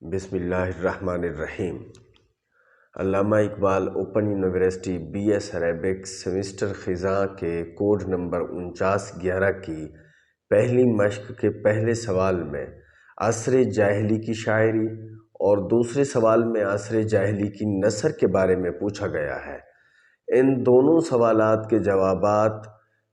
بسم اللہ الرحمن الرحیم۔ علامہ Iqbal open university B S Arabic semester خزاں کے کوڈ نمبر 4911 کی پہلی مشق کے پہلے سوال میں عصر جاہلی کی شاعری اور دوسرے سوال میں عصر جاہلی کی نثر کے بارے میں پوچھا گیا ہے۔ ان دونوں سوالات کے جوابات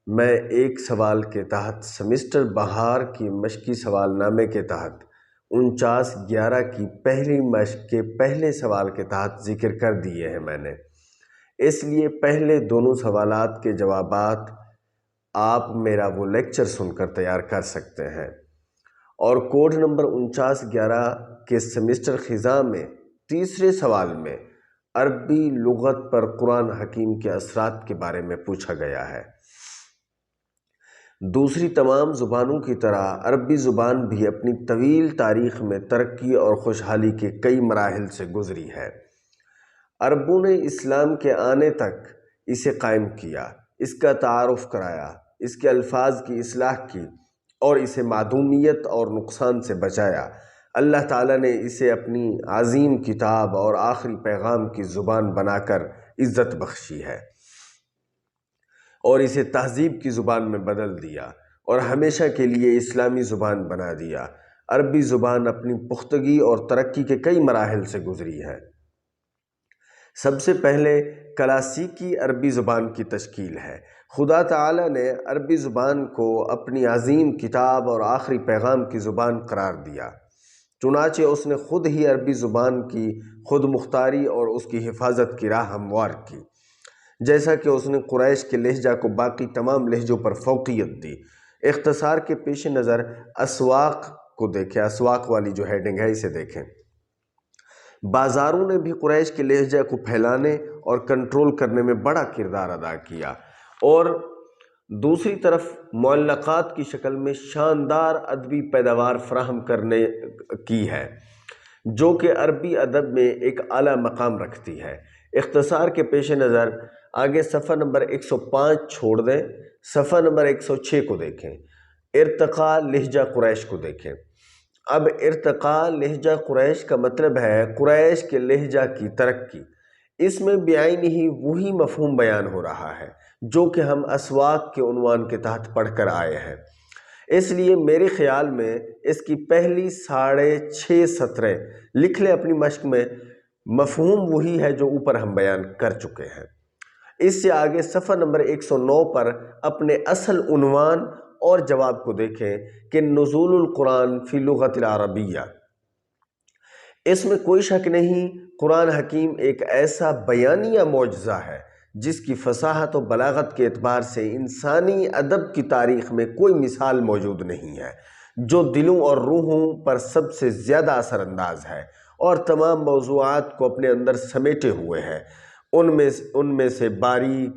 میں ایک سوال کے تحت سیمسٹر بہار کی مشقی سوال نامے کے تحت 4911 کی پہلی مشق کے پہلے سوال کے تحت ذکر کر دیے ہیں میں نے، اس لیے پہلے دونوں سوالات کے جوابات آپ میرا وہ لیکچر سن کر تیار کر سکتے ہیں۔ اور کوڈ نمبر 4911 کے سیمسٹر خزاں میں تیسرے سوال میں عربی لغت پر قرآن حکیم کے اثرات کے بارے میں پوچھا گیا ہے۔ دوسری تمام زبانوں کی طرح عربی زبان بھی اپنی طویل تاریخ میں ترقی اور خوشحالی کے کئی مراحل سے گزری ہے۔ عربوں نے اسلام کے آنے تک اسے قائم کیا، اس کا تعارف کرایا، اس کے الفاظ کی اصلاح کی اور اسے معدومیت اور نقصان سے بچایا۔ اللہ تعالیٰ نے اسے اپنی عظیم کتاب اور آخری پیغام کی زبان بنا کر عزت بخشی ہے اور اسے تہذیب کی زبان میں بدل دیا اور ہمیشہ کے لیے اسلامی زبان بنا دیا۔ عربی زبان اپنی پختگی اور ترقی کے کئی مراحل سے گزری ہے۔ سب سے پہلے کلاسیکی عربی زبان کی تشکیل ہے۔ خدا تعالی نے عربی زبان کو اپنی عظیم کتاب اور آخری پیغام کی زبان قرار دیا، چنانچہ اس نے خود ہی عربی زبان کی خود مختاری اور اس کی حفاظت کی راہ ہموار کی، جیسا کہ اس نے قریش کے لہجہ کو باقی تمام لہجوں پر فوقیت دی۔ اختصار کے پیش نظر اسواق کو دیکھیں، اسواق والی جو ہیڈنگ ہے اسے دیکھیں۔ بازاروں نے بھی قریش کے لہجہ کو پھیلانے اور کنٹرول کرنے میں بڑا کردار ادا کیا، اور دوسری طرف معلقات کی شکل میں شاندار ادبی پیداوار فراہم کرنے کی ہے، جو کہ عربی ادب میں ایک اعلیٰ مقام رکھتی ہے۔ اختصار کے پیش نظر آگے صفحہ نمبر 105 چھوڑ دیں، صفحہ نمبر 106 کو دیکھیں۔ ارتقاء لہجہ قریش کو دیکھیں۔ اب ارتقاء لہجہ قریش کا مطلب ہے قریش کے لہجہ کی ترقی۔ اس میں بعین ہی وہی مفہوم بیان ہو رہا ہے جو کہ ہم اسواق کے عنوان کے تحت پڑھ کر آئے ہیں، اس لیے میرے خیال میں اس کی پہلی 6.5 سطریں لکھ لیں اپنی مشق میں۔ مفہوم وہی ہے جو اوپر ہم بیان کر چکے ہیں۔ اس سے آگے صفحہ نمبر 109 پر اپنے اصل عنوان اور جواب کو دیکھیں کہ نزول القرآن فی لغت العربیہ۔ اس میں کوئی شک نہیں، قرآن حکیم ایک ایسا بیانیہ معجزہ ہے جس کی فصاحت و بلاغت کے اعتبار سے انسانی ادب کی تاریخ میں کوئی مثال موجود نہیں ہے، جو دلوں اور روحوں پر سب سے زیادہ اثر انداز ہے اور تمام موضوعات کو اپنے اندر سمیٹے ہوئے ہے۔ ان میں سے باریک،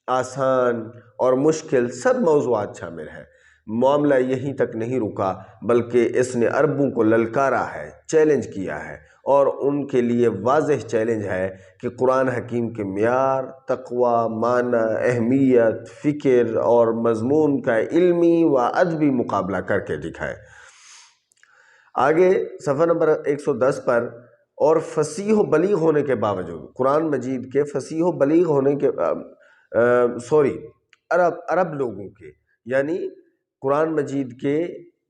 آسان اور مشکل سب موضوعات شامل ہیں۔ معاملہ یہیں تک نہیں رکا، بلکہ اس نے عربوں کو للکارا ہے، چیلنج کیا ہے، اور ان کے لیے واضح چیلنج ہے کہ قرآن حکیم کے معیار، تقوی، معنی، اہمیت، فکر اور مضمون کا علمی و ادبی مقابلہ کر کے دکھائے۔ آگے صفحہ نمبر 110 پر اور فصیح و بلیغ ہونے کے باوجود قرآن مجید کے فصیح و بلیغ ہونے کے عرب لوگوں کے، یعنی قرآن مجید کے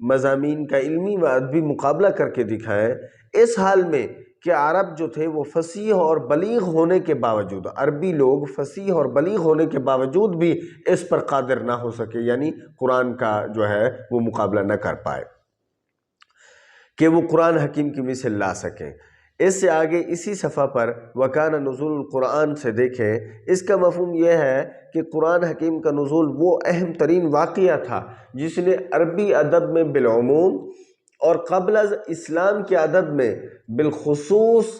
مضامین کا علمی و ادبی مقابلہ کر کے دکھائیں، اس حال میں کہ عرب جو تھے وہ فصیح اور بلیغ ہونے کے باوجود، عربی لوگ فصیح اور بلیغ ہونے کے باوجود بھی اس پر قادر نہ ہو سکے، یعنی قرآن کا جو ہے وہ مقابلہ نہ کر پائے کہ وہ قرآن حکیم کی مثل لا سکیں۔ اس سے آگے اسی صفحہ پر وَكَانَ نُزُولُ الْقُرْآنِ سے دیکھیں۔ اس کا مفہوم یہ ہے کہ قرآن حکیم کا نزول وہ اہم ترین واقعہ تھا جس نے عربی ادب میں بالعموم اور قبل از اسلام کے ادب میں بالخصوص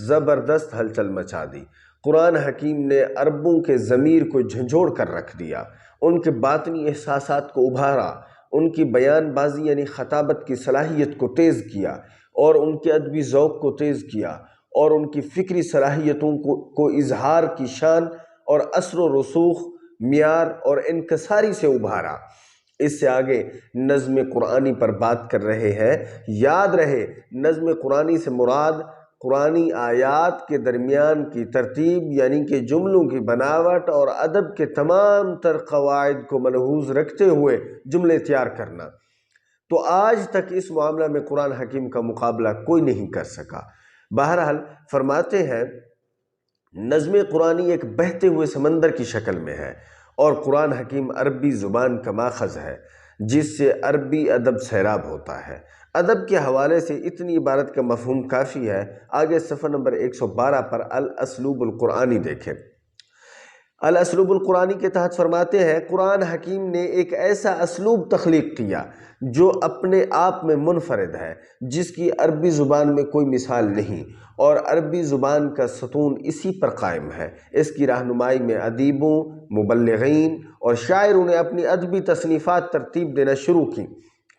زبردست ہلچل مچا دی۔ قرآن حکیم نے عربوں کے ضمیر کو جھنجھوڑ کر رکھ دیا، ان کے باطنی احساسات کو ابھارا، ان کی بیان بازی یعنی خطابت کی صلاحیت کو تیز کیا اور ان کے ادبی ذوق کو تیز کیا اور ان کی فکری صلاحیتوں کو اظہار کی شان اور اثر و رسوخ، معیار اور انکساری سے ابھارا۔ اس سے آگے نظم قرآنی پر بات کر رہے ہیں۔ یاد رہے نظم قرآنی سے مراد قرآنی آیات کے درمیان کی ترتیب یعنی کہ جملوں کی بناوٹ اور ادب کے تمام تر قواعد کو ملحوظ رکھتے ہوئے جملے تیار کرنا۔ تو آج تک اس معاملہ میں قرآن حکیم کا مقابلہ کوئی نہیں کر سکا۔ بہرحال فرماتے ہیں نظم قرآنی ایک بہتے ہوئے سمندر کی شکل میں ہے اور قرآن حکیم عربی زبان کا ماخذ ہے جس سے عربی ادب سیراب ہوتا ہے۔ ادب کے حوالے سے اتنی عبارت کا مفہوم کافی ہے۔ آگے صفحہ نمبر 112 پر الاسلوب القرآنی دیکھیں۔ الاسلوب القرآنی کے تحت فرماتے ہیں قرآن حکیم نے ایک ایسا اسلوب تخلیق کیا جو اپنے آپ میں منفرد ہے، جس کی عربی زبان میں کوئی مثال نہیں، اور عربی زبان کا ستون اسی پر قائم ہے۔ اس کی رہنمائی میں ادیبوں، مبلغین اور شاعروں نے اپنی ادبی تصنیفات ترتیب دینا شروع کی،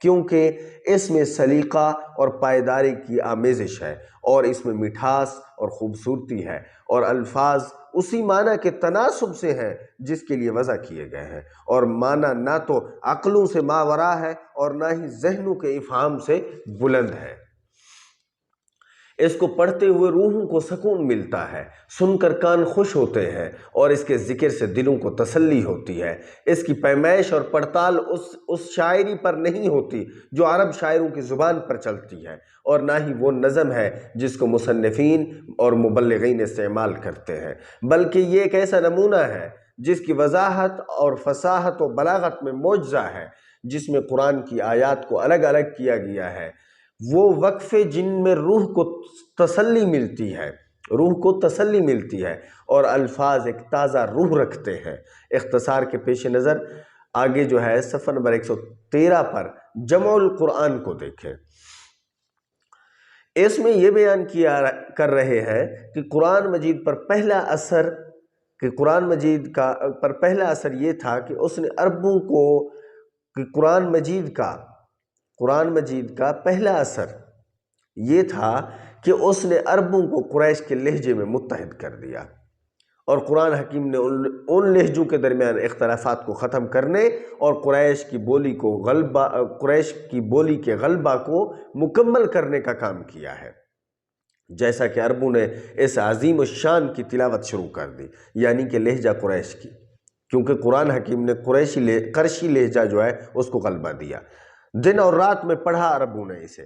کیونکہ اس میں سلیقہ اور پائیداری کی آمیزش ہے، اور اس میں مٹھاس اور خوبصورتی ہے، اور الفاظ اسی معنی کے تناسب سے ہیں جس کے لیے وضع کیے گئے ہیں، اور معنی نہ تو عقلوں سے ماورا ہے اور نہ ہی ذہنوں کے افہام سے بلند ہے۔ اس کو پڑھتے ہوئے روحوں کو سکون ملتا ہے، سن کر کان خوش ہوتے ہیں، اور اس کے ذکر سے دلوں کو تسلی ہوتی ہے۔ اس کی پیمائش اور پڑتال اس شاعری پر نہیں ہوتی جو عرب شاعروں کی زبان پر چلتی ہے، اور نہ ہی وہ نظم ہے جس کو مصنفین اور مبلغین استعمال کرتے ہیں، بلکہ یہ ایک ایسا نمونہ ہے جس کی وضاحت اور فصاحت و بلاغت میں معجزہ ہے، جس میں قرآن کی آیات کو الگ الگ کیا گیا ہے۔ وہ وقفے جن میں روح کو تسلی ملتی ہے اور الفاظ ایک تازہ روح رکھتے ہیں۔ اختصار کے پیش نظر آگے جو ہے صفحہ نمبر 113 پر جمع القرآن کو دیکھیں۔ اس میں یہ بیان کر رہے ہیں کہ قرآن مجید پر پہلا اثر یہ تھا کہ اس نے عربوں کو قرآن مجید کا پہلا اثر یہ تھا کہ اس نے عربوں کو قریش کے لہجے میں متحد کر دیا، اور قرآن حکیم نے ان لہجوں کے درمیان اختلافات کو ختم کرنے اور قریش کی بولی کے غلبہ کو مکمل کرنے کا کام کیا ہے۔ جیسا کہ عربوں نے اس عظیم الشان کی تلاوت شروع کر دی، یعنی کہ لہجہ قریش کی، کیونکہ قرآن حکیم نے قرشی لہجہ جو ہے اس کو غلبہ دیا۔ دن اور رات میں پڑھا عربوں نے اسے،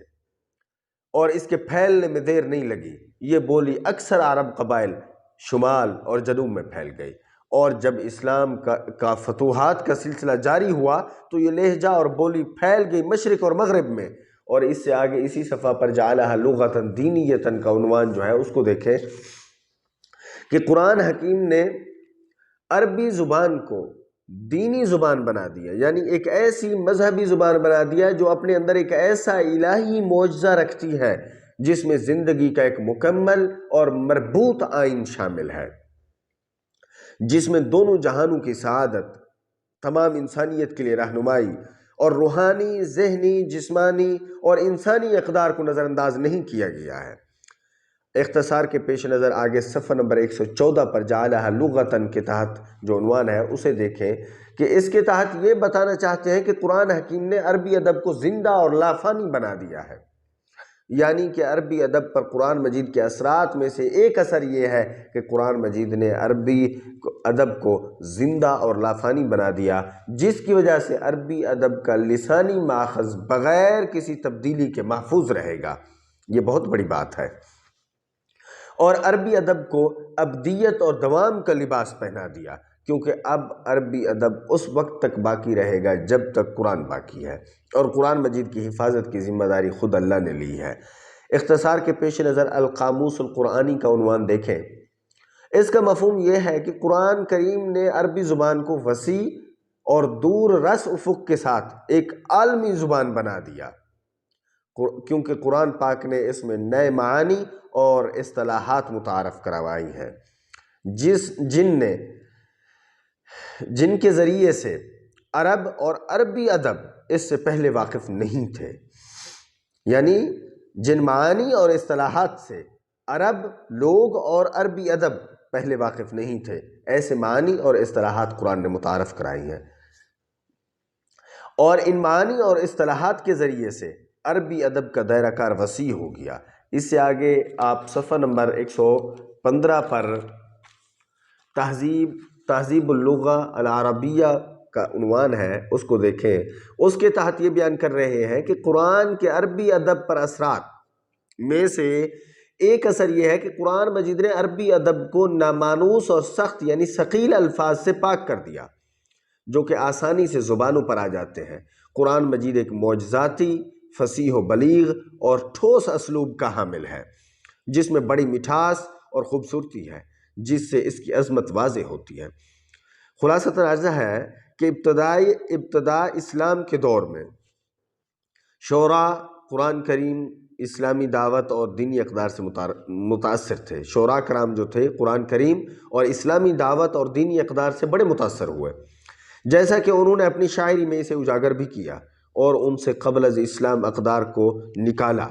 اور اس کے پھیلنے میں دیر نہیں لگی۔ یہ بولی اکثر عرب قبائل شمال اور جنوب میں پھیل گئی، اور جب اسلام کا فتوحات کا سلسلہ جاری ہوا تو یہ لہجہ اور بولی پھیل گئی مشرق اور مغرب میں۔ اور اس سے آگے اسی صفحہ پر جعلها لغة دینیة کا عنوان جو ہے اس کو دیکھیں کہ قرآن حکیم نے عربی زبان کو دینی زبان بنا دیا، یعنی ایک ایسی مذہبی زبان بنا دیا جو اپنے اندر ایک ایسا الہی معجزہ رکھتی ہے جس میں زندگی کا ایک مکمل اور مربوط آئین شامل ہے، جس میں دونوں جہانوں کی سعادت، تمام انسانیت کے لیے رہنمائی، اور روحانی، ذہنی، جسمانی اور انسانی اقدار کو نظر انداز نہیں کیا گیا ہے۔ اختصار کے پیش نظر آگے صفحہ نمبر 114 پر جعلها لغة کے تحت جو عنوان ہے اسے دیکھیں کہ اس کے تحت یہ بتانا چاہتے ہیں کہ قرآن حکیم نے عربی ادب کو زندہ اور لافانی بنا دیا ہے، یعنی کہ عربی ادب پر قرآن مجید کے اثرات میں سے ایک اثر یہ ہے کہ قرآن مجید نے عربی ادب کو زندہ اور لافانی بنا دیا، جس کی وجہ سے عربی ادب کا لسانی ماخذ بغیر کسی تبدیلی کے محفوظ رہے گا۔ یہ بہت بڑی بات ہے، اور عربی ادب کو ابدیت اور دوام کا لباس پہنا دیا، کیونکہ اب عربی ادب اس وقت تک باقی رہے گا جب تک قرآن باقی ہے، اور قرآن مجید کی حفاظت کی ذمہ داری خود اللہ نے لی ہے۔ اختصار کے پیش نظر القاموس القرآنی کا عنوان دیکھیں۔ اس کا مفہوم یہ ہے کہ قرآن کریم نے عربی زبان کو وسیع اور دور رس افق کے ساتھ ایک عالمی زبان بنا دیا، کیونکہ قرآن پاک نے اس میں نئے معانی اور اصطلاحات متعارف کروائی ہیں جن کے ذریعے سے عرب اور عربی ادب اس سے پہلے واقف نہیں تھے، یعنی جن معانی اور اصطلاحات سے عرب لوگ اور عربی ادب پہلے واقف نہیں تھے، ایسے معانی اور اصطلاحات قرآن نے متعارف کرائی ہیں، اور ان معانی اور اصطلاحات کے ذریعے سے عربی ادب کا دائرہ کار وسیع ہو گیا۔ اس سے آگے آپ صفحہ نمبر 115 پر تہذیب اللغہ العربیہ کا عنوان ہے، اس کو دیکھیں۔ اس کے تحت یہ بیان کر رہے ہیں کہ قرآن کے عربی ادب پر اثرات میں سے ایک اثر یہ ہے کہ قرآن مجید نے عربی ادب کو نامانوس اور سخت یعنی ثقیل الفاظ سے پاک کر دیا، جو کہ آسانی سے زبانوں پر آ جاتے ہیں۔ قرآن مجید ایک معجزاتی، فصیح و بلیغ اور ٹھوس اسلوب کا حامل ہے، جس میں بڑی مٹھاس اور خوبصورتی ہے، جس سے اس کی عظمت واضح ہوتی ہے۔ خلاصۃ عرض ہے کہ ابتدا اسلام کے دور میں شعراء قرآن کریم، اسلامی دعوت اور دینی اقدار سے متاثر تھے۔ شعراء کرام جو تھے قرآن کریم اور اسلامی دعوت اور دینی اقدار سے بڑے متاثر ہوئے، جیسا کہ انہوں نے اپنی شاعری میں اسے اجاگر بھی کیا، اور ان سے قبل از اسلام اقدار کو نکالا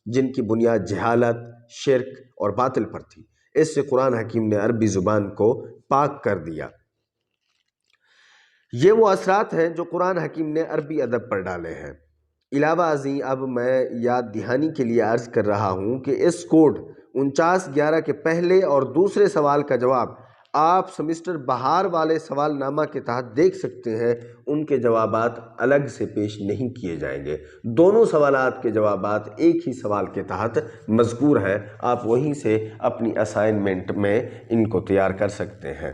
جن کی بنیاد جہالت، شرک اور باطل پر تھی۔ اس سے قرآن حکیم نے عربی زبان کو پاک کر دیا۔ یہ وہ اثرات ہیں جو قرآن حکیم نے عربی ادب پر ڈالے ہیں۔ علاوہ ازیں اب میں یاد دہانی کے لیے عرض کر رہا ہوں کہ اس کوڈ 4911 کے پہلے اور دوسرے سوال کا جواب آپ سمسٹر بہار والے سوال نامہ کے تحت دیکھ سکتے ہیں۔ ان کے جوابات الگ سے پیش نہیں کیے جائیں گے، دونوں سوالات کے جوابات ایک ہی سوال کے تحت مذکور ہیں، آپ وہیں سے اپنی اسائنمنٹ میں ان کو تیار کر سکتے ہیں۔